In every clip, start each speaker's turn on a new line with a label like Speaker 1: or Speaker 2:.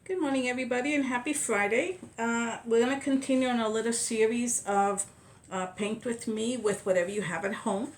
Speaker 1: Good morning, everybody, and happy Friday. We're going to continue on a little series of Paint With Me with whatever you have at home.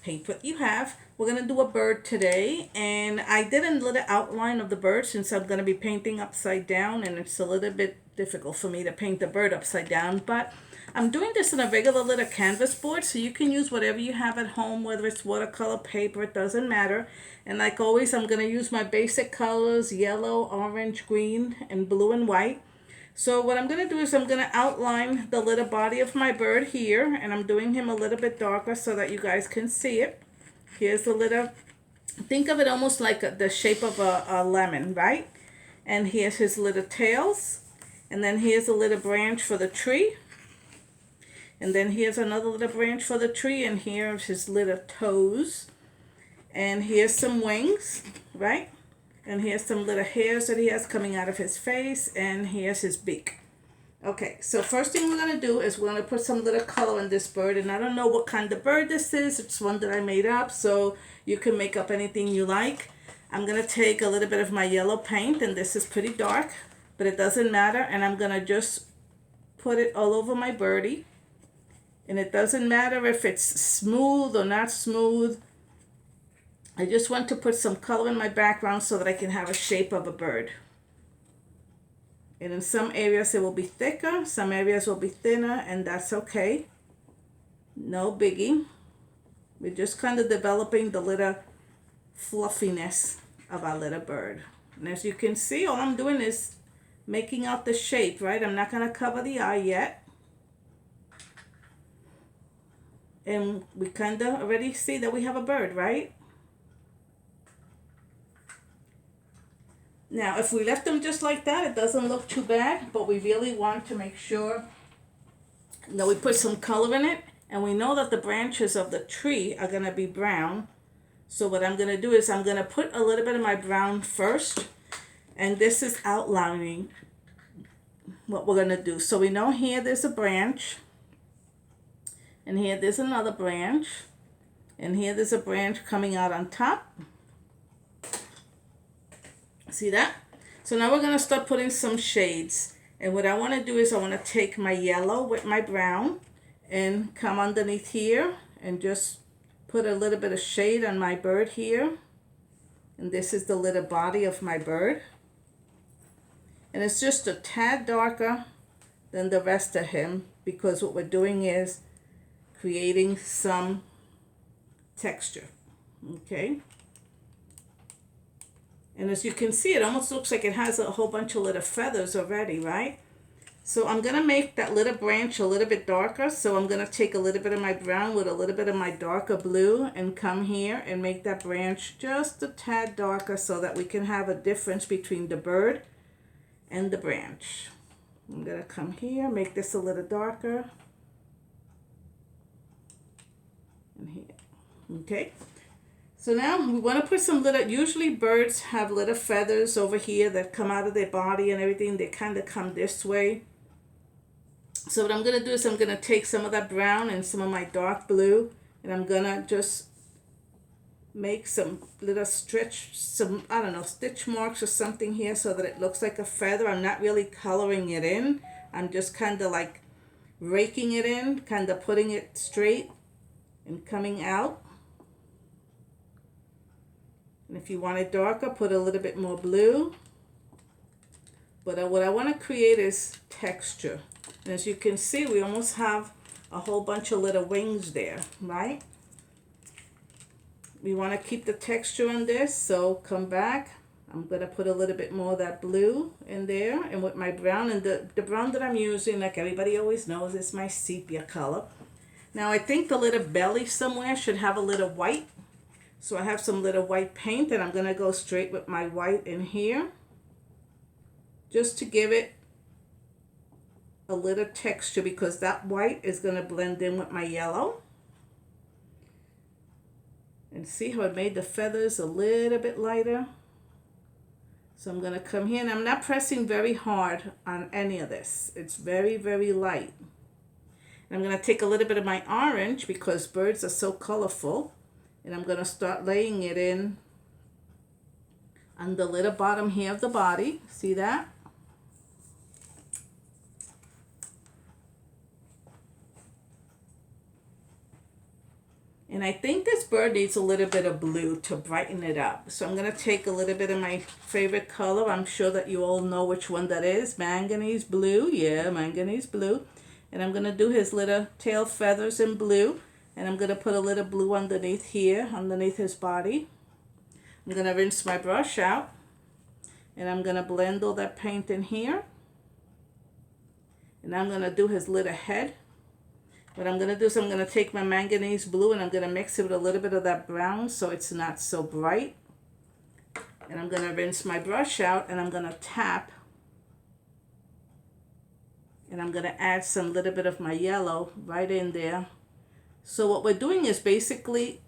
Speaker 1: Paint what you have. We're going to do a bird today, and I did a little outline of the bird since I'm going to be painting upside down, and it's a little bit difficult for me to paint the bird upside down, but I'm doing this in a regular little canvas board, so you can use whatever you have at home, whether it's watercolor, paper, it doesn't matter. And like always, I'm going to use my basic colors, yellow, orange, green, and blue and white. So what I'm going to do is I'm going to outline the little body of my bird here, and I'm doing him a little bit darker so that you guys can see it. Here's the little, think of it almost like the shape of a lemon, right? And here's his little tails. And then here's a little branch for the tree. And then here's another little branch for the tree, and here's his little toes. And here's some wings, right? And here's some little hairs that he has coming out of his face, and here's his beak. Okay, so first thing we're going to do is we're going to put some little color in this bird, and I don't know what kind of bird this is. It's one that I made up, so you can make up anything you like. I'm going to take a little bit of my yellow paint, and this is pretty dark, but it doesn't matter, and I'm going to just put it all over my birdie. And it doesn't matter if it's smooth or not smooth. I just want to put some color in my background so that I can have a shape of a bird. And in some areas it will be thicker, some areas will be thinner, and that's okay. No biggie. We're just kind of developing the little fluffiness of our little bird. And as you can see, all I'm doing is making out the shape, right? I'm not going to cover the eye yet. And we kind of already see that we have a bird, right? Now, if we left them just like that, it doesn't look too bad, but we really want to make sure that we put some color in it. And we know that the branches of the tree are going to be brown. So what I'm going to do is I'm going to put a little bit of my brown first. And this is outlining what we're going to do. So we know here there's a branch. And here there's another branch. And here there's a branch coming out on top. See that? So now we're going to start putting some shades. And what I want to do is I want to take my yellow with my brown and come underneath here and just put a little bit of shade on my bird here. And this is the little body of my bird. And it's just a tad darker than the rest of him because what we're doing is creating some texture. Okay? And as you can see, it almost looks like it has a whole bunch of little feathers already, right? So I'm going to make that little branch a little bit darker. So I'm going to take a little bit of my brown with a little bit of my darker blue and come here and make that branch just a tad darker so that we can have a difference between the bird and the branch. I'm going to come here, make this a little darker. And here. Okay. So now we want to put some little, usually birds have little feathers over here that come out of their body and everything. They kind of come this way. So what I'm going to do is I'm going to take some of that brown and some of my dark blue, and I'm going to just make some little stitch marks or something here so that it looks like a feather. I'm not really coloring it in. I'm just kind of like raking it in, kind of putting it straight and coming out. And if you want it darker, put a little bit more blue. But what I want to create is texture. And as you can see, we almost have a whole bunch of little wings there, right? We want to keep the texture on this, so come back. I'm going to put a little bit more of that blue in there. And with my brown, and the brown that I'm using, like everybody always knows, is my sepia color. Now I think the little belly somewhere should have a little white. So I have some little white paint, and I'm going to go straight with my white in here just to give it a little texture because that white is going to blend in with my yellow. And see how it made the feathers a little bit lighter? So I'm going to come here, and I'm not pressing very hard on any of this. It's very, very light. And I'm going to take a little bit of my orange because birds are so colorful. And I'm going to start laying it in on the little bottom here of the body. See that? And I think this bird needs a little bit of blue to brighten it up. So I'm going to take a little bit of my favorite color. I'm sure that you all know which one that is. Manganese blue. Yeah, manganese blue. And I'm going to do his little tail feathers in blue. And I'm going to put a little blue underneath here, underneath his body. I'm going to rinse my brush out. And I'm going to blend all that paint in here. And I'm going to do his little head. What I'm going to do is I'm going to take my manganese blue and I'm going to mix it with a little bit of that brown so it's not so bright. And I'm going to rinse my brush out and I'm going to tap. And I'm going to add some little bit of my yellow right in there. So what we're doing is basically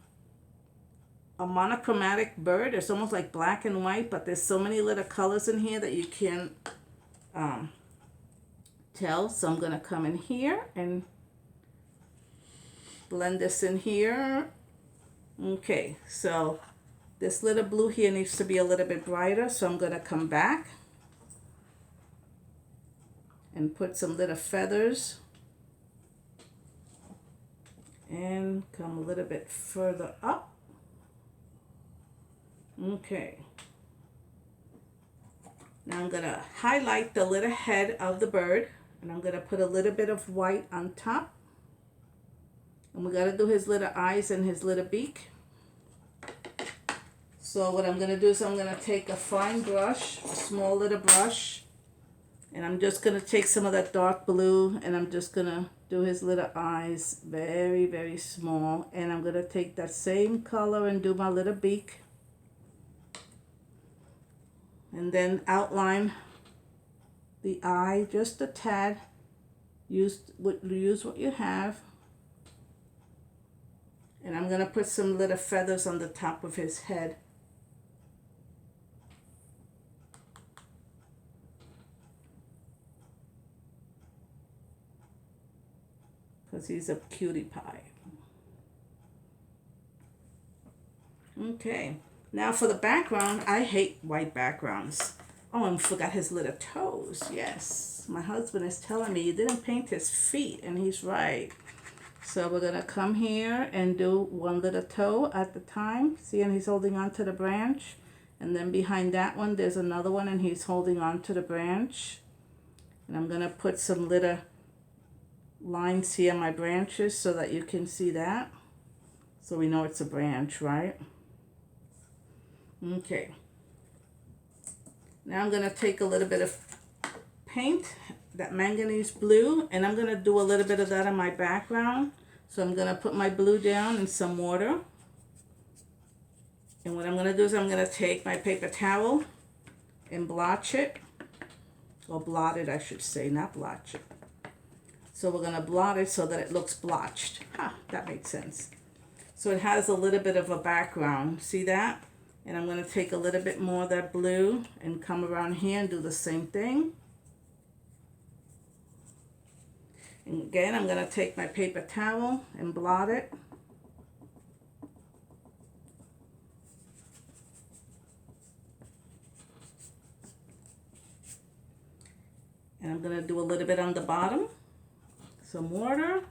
Speaker 1: a monochromatic bird. It's almost like black and white, but there's so many little colors in here that you can't tell. So I'm going to come in here and blend this in here. Okay, so this little blue here needs to be a little bit brighter, so I'm going to come back and put some little feathers and come a little bit further up. Okay, now I'm going to highlight the little head of the bird and I'm going to put a little bit of white on top. And we got to do his little eyes and his little beak. So what I'm going to do is I'm going to take a fine brush, a small little brush, and I'm just going to take some of that dark blue and I'm just going to do his little eyes very, very small. And I'm going to take that same color and do my little beak. And then outline the eye just a tad. Use what you have. And I'm going to put some little feathers on the top of his head. Because he's a cutie pie. Okay. Now for the background, I hate white backgrounds. Oh, and forgot his little toes. Yes. My husband is telling me you didn't paint his feet, and he's right. So we're going to come here and do one little toe at the time. See, and he's holding on to the branch. And then behind that one, there's another one, and he's holding on to the branch. And I'm going to put some little lines here on my branches so that you can see that. So we know it's a branch, right? Okay. Now I'm going to take a little bit of paint, that manganese blue, and I'm going to do a little bit of that on my background. So I'm going to put my blue down in some water. And what I'm going to do is I'm going to take my paper towel and blotch it. Or blot it, I should say, not blotch it. So we're going to blot it so that it looks blotched. That makes sense. So it has a little bit of a background. See that? And I'm going to take a little bit more of that blue and come around here and do the same thing. And again, I'm going to take my paper towel and blot it. And I'm going to do a little bit on the bottom. Some water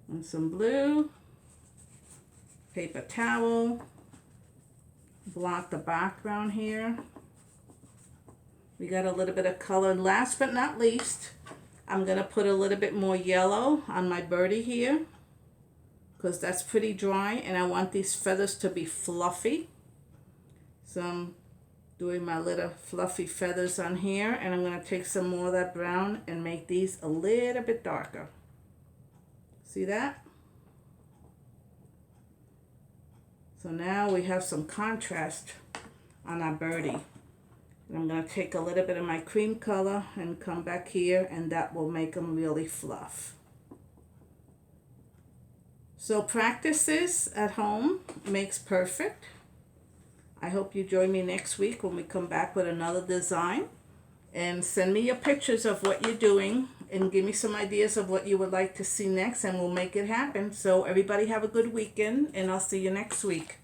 Speaker 1: and some blue. Paper towel. Blot the background here. We got a little bit of color. And last but not least, I'm going to put a little bit more yellow on my birdie here because that's pretty dry and I want these feathers to be fluffy. So I'm doing my little fluffy feathers on here and I'm going to take some more of that brown and make these a little bit darker. See that? So now we have some contrast on our birdie. And I'm going to take a little bit of my cream color and come back here and that will make them really fluff. So practice this at home makes perfect. I hope you join me next week when we come back with another design. And send me your pictures of what you're doing and give me some ideas of what you would like to see next and we'll make it happen. So everybody have a good weekend and I'll see you next week.